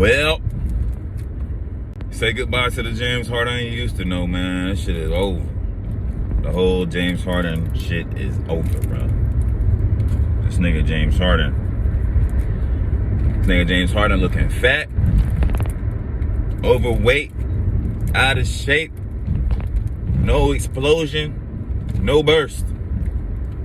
Well, say goodbye to the James Harden you used to know, man. That shit is over. The whole James Harden shit is over, bro. This nigga James Harden. Looking fat, overweight, out of shape, no explosion, no burst.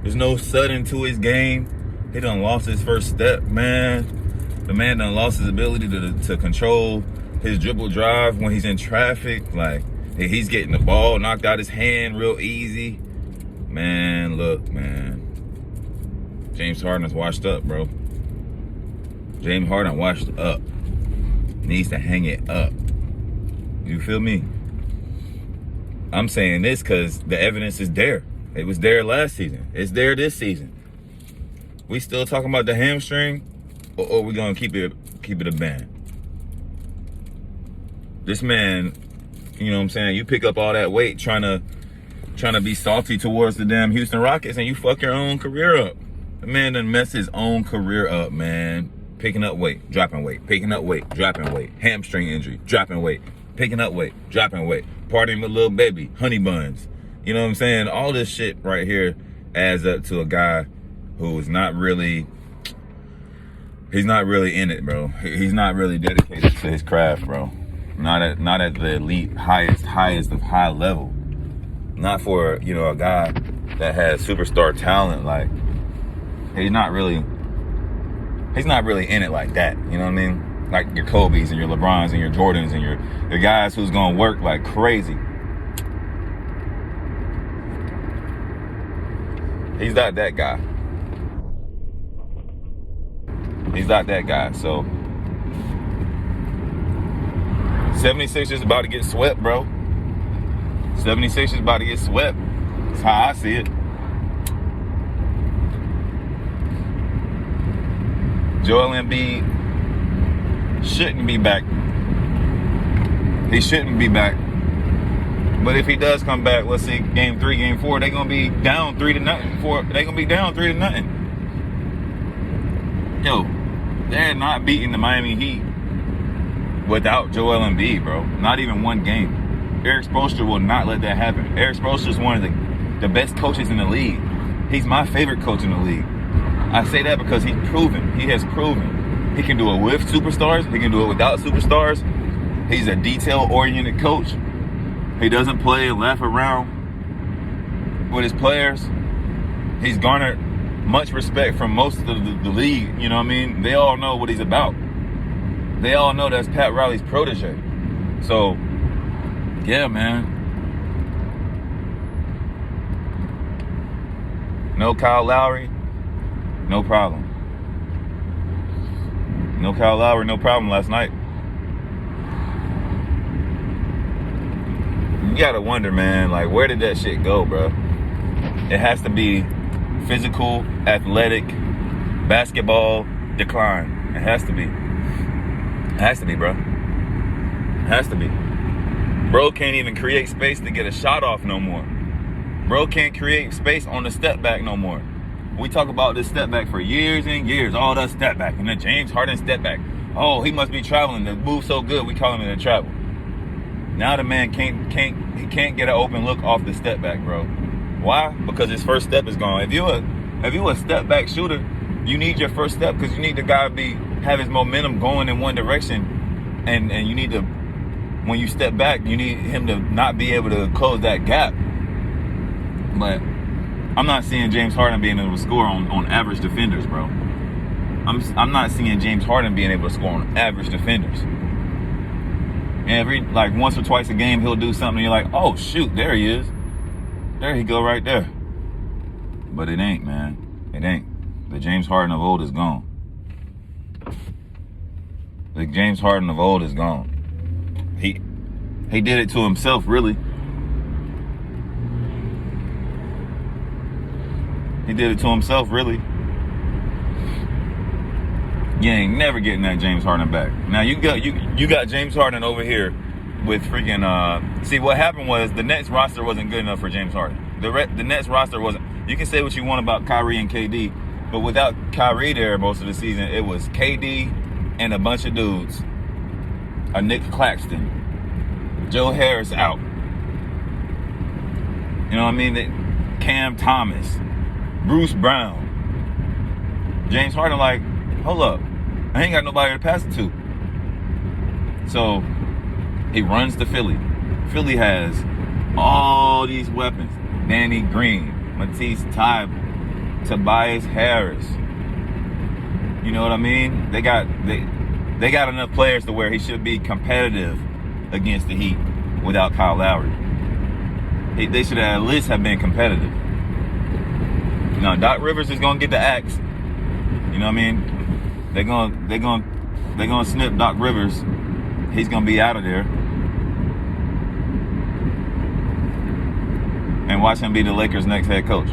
There's no sudden to his game. He done lost his first step, man. The man done lost his ability to control his dribble drive when he's in traffic. Like, he's getting the ball knocked out his hand real easy. Man, look, man. James Harden is washed up, bro. James Harden washed up. Needs to hang it up. You feel me? I'm saying this because the evidence is there. It was there last season. It's there this season. We still talking about the hamstring, or we gonna keep it a band? This man, you know what I'm saying? You pick up all that weight trying to be salty towards the damn Houston Rockets, and you fuck your own career up. The man done messed his own career up, man. Picking up weight, dropping weight, picking up weight, dropping weight, hamstring injury, dropping weight, picking up weight, dropping weight, partying with little baby, honey buns. You know what I'm saying? All this shit right here adds up to a guy who is not really, he's not really in it, bro. He's not really dedicated to his craft, bro. Not at the elite, highest of high level. Not for, you know, a guy that has superstar talent. Like, he's not really in it like that. You know what I mean? Like your Kobe's and your LeBrons and your Jordans and your guys who's gonna work like crazy. He's not that guy. He's not that guy. So 76ers about to get swept, bro. 76ers about to get swept. That's how I see it. Joel Embiid shouldn't be back. He shouldn't be back. But if he does come back, let's see, game 3, game 4, they're gonna be down 3-0. They're gonna be down 3-0. Yo, they're not beating the Miami Heat without Joel Embiid, bro. Not even one game. Eric Spoelstra will not let that happen. Eric Spoelstra is one of the best coaches in the league. He's my favorite coach in the league. I say that because he has proven. He can do it with superstars. He can do it without superstars. He's a detail-oriented coach. He doesn't play and laugh around with his players. He's garnered much respect from most of the league. You know what I mean? They all know what he's about. They all know that's Pat Riley's protege. So, yeah, man. No Kyle Lowry, no problem. No Kyle Lowry, no problem last night. You gotta wonder, man, like, where did that shit go, bro? It has to be physical, athletic, basketball decline. It has to be. It has to be, bro. It has to be. Bro can't even create space to get a shot off no more. Bro can't create space on the step back no more. We talk about this step back for years and years. All that step back. And then James Harden step back. Oh, he must be traveling. The move's so good, we call him in a travel. Now the man can't get an open look off the step back, bro. Why? Because his first step is gone. If you a step back shooter, you need your first step because you need the guy to have his momentum going in one direction, and you need to, when you step back, you need him to not be able to close that gap. But I'm not seeing James Harden being able to score on average defenders, bro. I'm not seeing James Harden being able to score on average defenders. And like once or twice a game, he'll do something and you're like, oh shoot, there he is. There he go right there. But it ain't, man. It ain't. The James Harden of old is gone. The James Harden of old is gone. He did it to himself, really. He did it to himself, really. You ain't never getting that James Harden back. Now you got James Harden over here with freaking. See, what happened was the Nets roster wasn't good enough for James Harden. The Nets roster wasn't. You can say what you want about Kyrie and KD, but without Kyrie there most of the season, it was KD and a bunch of dudes a Nick Claxton, Joe Harris out. You know what I mean? Cam Thomas, Bruce Brown, James Harden. Like, hold up, I ain't got nobody to pass it to. So he runs to Philly. Philly has all these weapons: Danny Green, Matisse Thybulle, Tobias Harris. You know what I mean? They got enough players to where he should be competitive against the Heat without Kyle Lowry. They should at least have been competitive. Now Doc Rivers is gonna get the axe. You know what I mean? They're gonna snip Doc Rivers. He's gonna be out of there. And watch him be the Lakers' next head coach.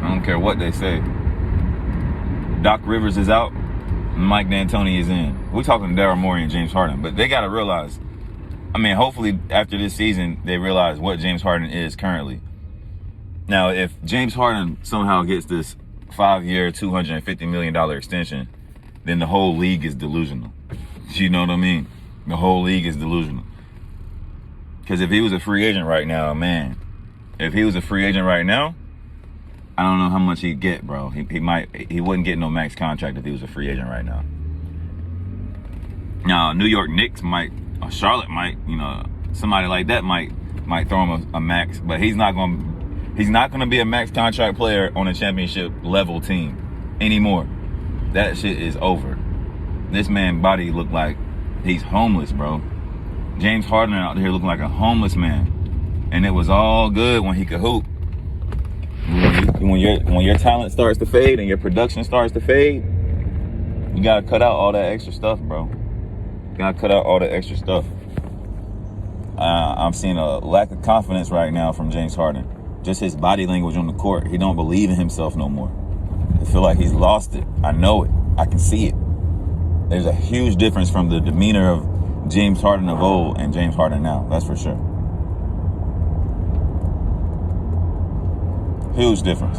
I don't care what they say. Doc Rivers is out. Mike D'Antoni is in. We're talking Daryl Morey and James Harden, but they got to realize, I mean, hopefully after this season, they realize what James Harden is currently. Now, if James Harden somehow gets this 5-year, $250 million extension, then the whole league is delusional. You know what I mean? The whole league is delusional. Because if he was a free agent right now, man, if he was a free agent right now, I don't know how much he'd get, bro. He wouldn't get no max contract if he was a free agent right now. Now, New York Knicks might, or Charlotte might, you know, somebody like that might throw him a max, but he's not gonna be a max contract player on a championship level team anymore. That shit is over. This man's body look like he's homeless, bro. James Harden out here looking like a homeless man, and it was all good when he could hoop. When your talent starts to fade and your production starts to fade, you gotta cut out all that extra stuff, bro. You gotta cut out all the extra stuff. I'm seeing a lack of confidence right now from James Harden. Just his body language on the court. He don't believe in himself no more. I feel like he's lost it. I know it. I can see it. There's a huge difference from the demeanor of James Harden of old and James Harden now. That's for sure. Huge difference.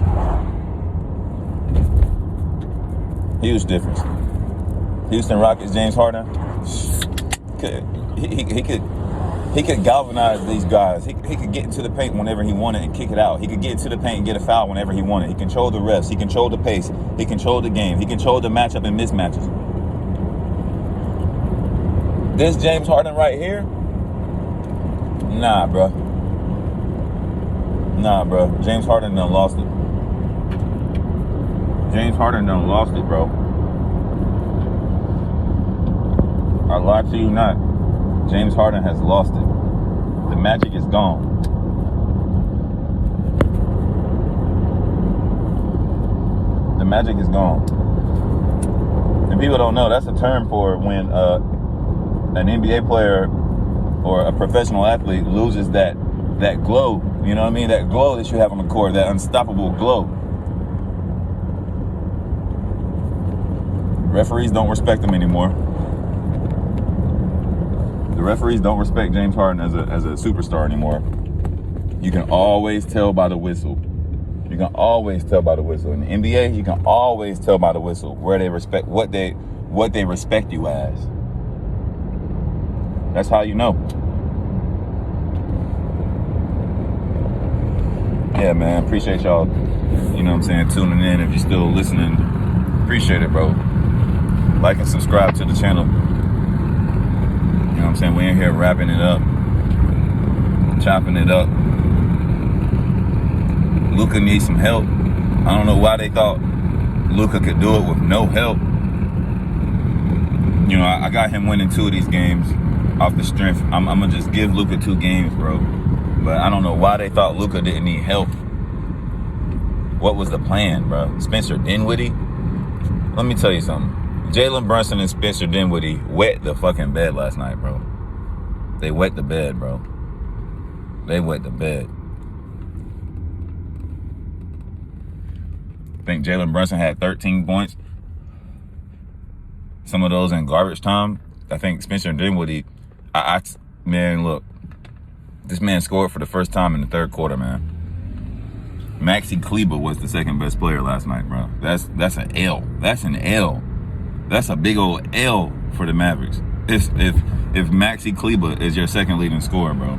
Huge difference. Houston Rockets, James Harden. He could galvanize these guys. He could get into the paint whenever he wanted and kick it out. He could get into the paint and get a foul whenever he wanted. He controlled the refs. He controlled the pace. He controlled the game. He controlled the matchup and mismatches. This James Harden right here, nah, bro. Nah, bro. James Harden done lost it. James Harden done lost it, bro. I lie to you not. James Harden has lost it. The magic is gone. The magic is gone. And people don't know, that's a term for when an NBA player or a professional athlete loses that glow. You know what I mean? That glow that you have on the court, that unstoppable glow. Referees don't respect him anymore. The referees don't respect James Harden as a superstar anymore. You can always tell by the whistle. You can always tell by the whistle. In the NBA, you can always tell by the whistle where they respect what they respect you as. That's how you know. Yeah, man, appreciate y'all, you know what I'm saying, tuning in. If you're still listening, appreciate it, bro. Like and subscribe to the channel. You know what I'm saying? We in here wrapping it up, chopping it up. Luka needs some help. I don't know why they thought Luka could do it with no help. You know, I got him winning 2 of these games off the strength. I'm going to just give Luka 2 games, bro. But I don't know why they thought Luka didn't need help. What was the plan, bro? Spencer Dinwiddie? Let me tell you something. Jalen Brunson and Spencer Dinwiddie wet the fucking bed last night, bro. They wet the bed, bro. They wet the bed. I think Jalen Brunson had 13 points. Some of those in garbage time. I think Spencer Dinwiddie, man, look. This man scored for the first time in the third quarter, man. Maxi Kleber was the second best player last night, bro. That's an L. That's an L. That's a big old L for the Mavericks. If Maxi Kleber is your second leading scorer, bro,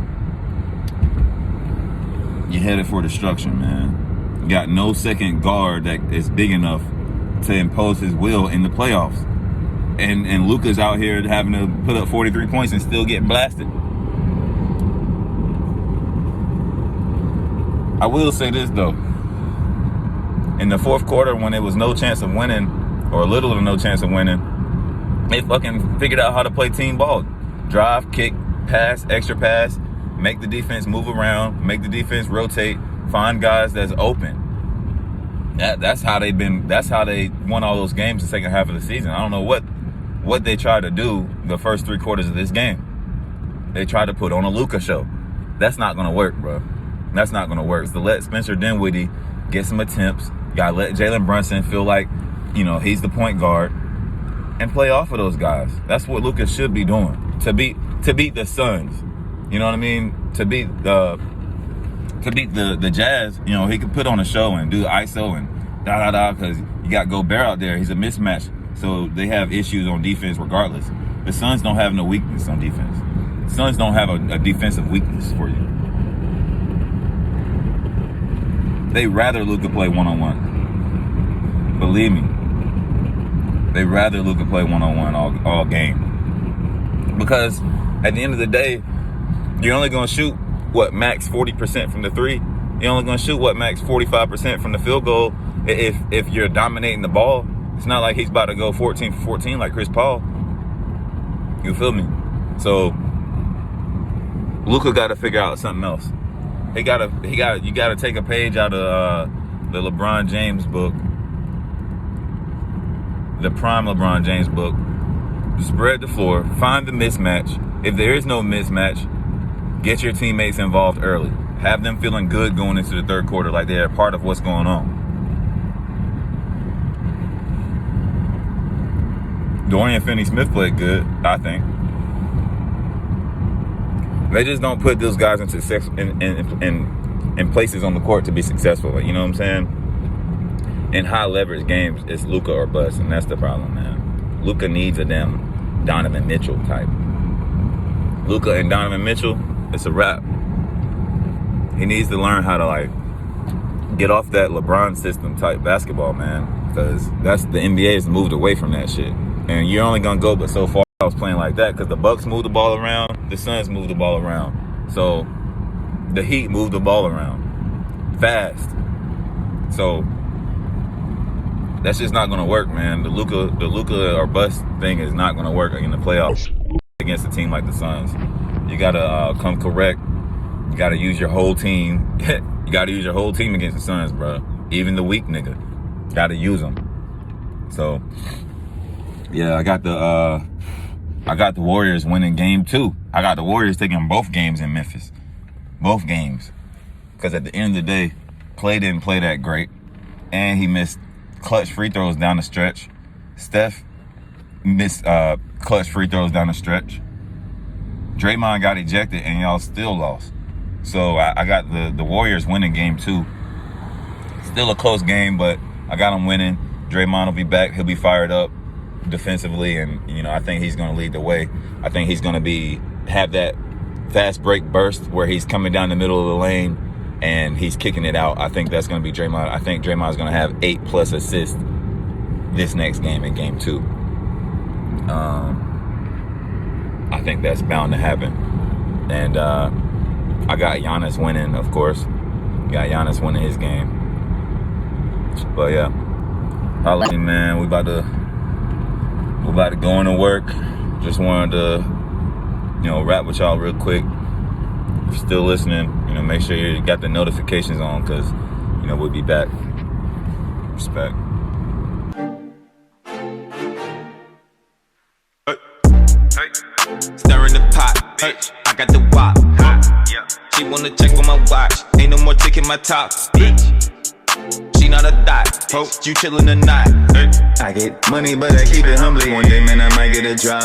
you're headed for destruction, man. You got no second guard that is big enough to impose his will in the playoffs. And Luka's out here having to put up 43 points and still get blasted. I will say this, though. In the fourth quarter, when there was no chance of winning, or little or no chance of winning, they fucking figured out how to play team ball. Drive, kick, pass, extra pass, make the defense move around, make the defense rotate, find guys that's open. That's how they won all those games the second half of the season. I don't know what they tried to do the first 3 quarters of this game. They tried to put on a Luka show. That's not gonna work, bro. That's not gonna work. So let Spencer Dinwiddie get some attempts. You gotta let Jalen Brunson feel like, he's the point guard and play off of those guys. That's what Luka should be doing to beat the Suns. You know what I mean? To beat the Jazz. He could put on a show and do ISO and because you got Gobert out there. He's a mismatch, so they have issues on defense regardless. The Suns don't have no weakness on defense. The Suns don't have a defensive weakness for you. They rather Luka play one-on-one. Believe me. They rather Luka play one-on-one all game. Because at the end of the day, you're only going to shoot, max 40% from the three? You're only going to shoot, max 45% from the field goal if you're dominating the ball. It's not like he's about to go 14 for 14 like Chris Paul. You feel me? So, Luka got to figure out something else. You got to take a page out of the LeBron James book, the prime LeBron James book. Spread the floor, find the mismatch. If there is no mismatch, get your teammates involved early. Have them feeling good going into the third quarter, like they're a part of what's going on. Dorian Finney-Smith played good, I think. They just don't put those guys into in places on the court to be successful. You know what I'm saying? In high leverage games, it's Luka or bust, and that's the problem, man. Luka needs a damn Donovan Mitchell type. Luka and Donovan Mitchell, it's a wrap. He needs to learn how to get off that LeBron system type basketball, man, because the NBA has moved away from that shit, and you're only gonna go but so far. I was playing like that because the Bucks moved the ball around, the Suns moved the ball around, so the Heat moved the ball around fast. So that's just not gonna work, man. The Luka or bust thing is not gonna work in the playoffs against a team like the Suns. You gotta come correct. You gotta use your whole team. You gotta use your whole team against the Suns, bro. Even the weak nigga, gotta use them. So yeah, I got the Warriors winning game 2. I got the Warriors taking both games in Memphis. Both games. Because at the end of the day, Klay didn't play that great. And he missed clutch free throws down the stretch. Steph missed clutch free throws down the stretch. Draymond got ejected and y'all still lost. So I got the Warriors winning game 2. Still a close game, but I got them winning. Draymond will be back. He'll be fired up defensively, and I think he's going to lead the way. I think he's going to have that fast break burst where he's coming down the middle of the lane and he's kicking it out. I think that's going to be Draymond. I think Draymond's going to have 8+ assists this next game in game 2. I think that's bound to happen. And I got Giannis winning, of course. Got Giannis winning his game. But yeah, Halloween, man, we about to go into work. Just wanted to, rap with y'all real quick. If you're still listening, make sure you got the notifications on, because, we'll be back. Respect. Hey. Stirring the pot, bitch. I got the wop. Yeah. She wanna check on my watch. Ain't no more taking my top, bitch. She not a thot, ho, you chillin' or not. I get money, but I keep it humbly. One day, man, I might get a drop.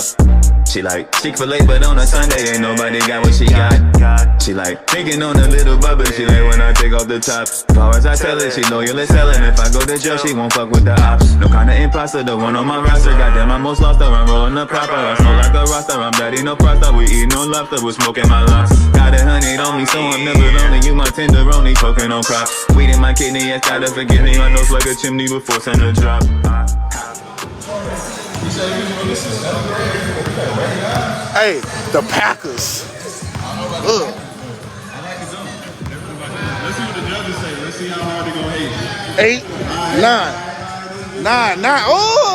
She like Chick-fil-A, but on a Sunday, ain't nobody got what she got. She like thinking on a little bubble, she like when I take off the top. Far as I tell her, she loyal as hell, and if I go to jail, she won't fuck with the ops. No kind of imposter, the one on my roster. Goddamn, I'm most lost her, I'm rolling the proper. I smoke like a roster, I'm daddy, no proster. We eat no lobster, we're smoking my loss. Got 100 on me, so I'm never lonely. You my tenderoni, poking on crops. Weed in my kidney, yes, gotta forgive me. My nose like a chimney before send a drop. Hey, the Packers. Ugh. Let's see what the judges say. Let's see how hard they're gonna hate. 8, 9. 9. Oh!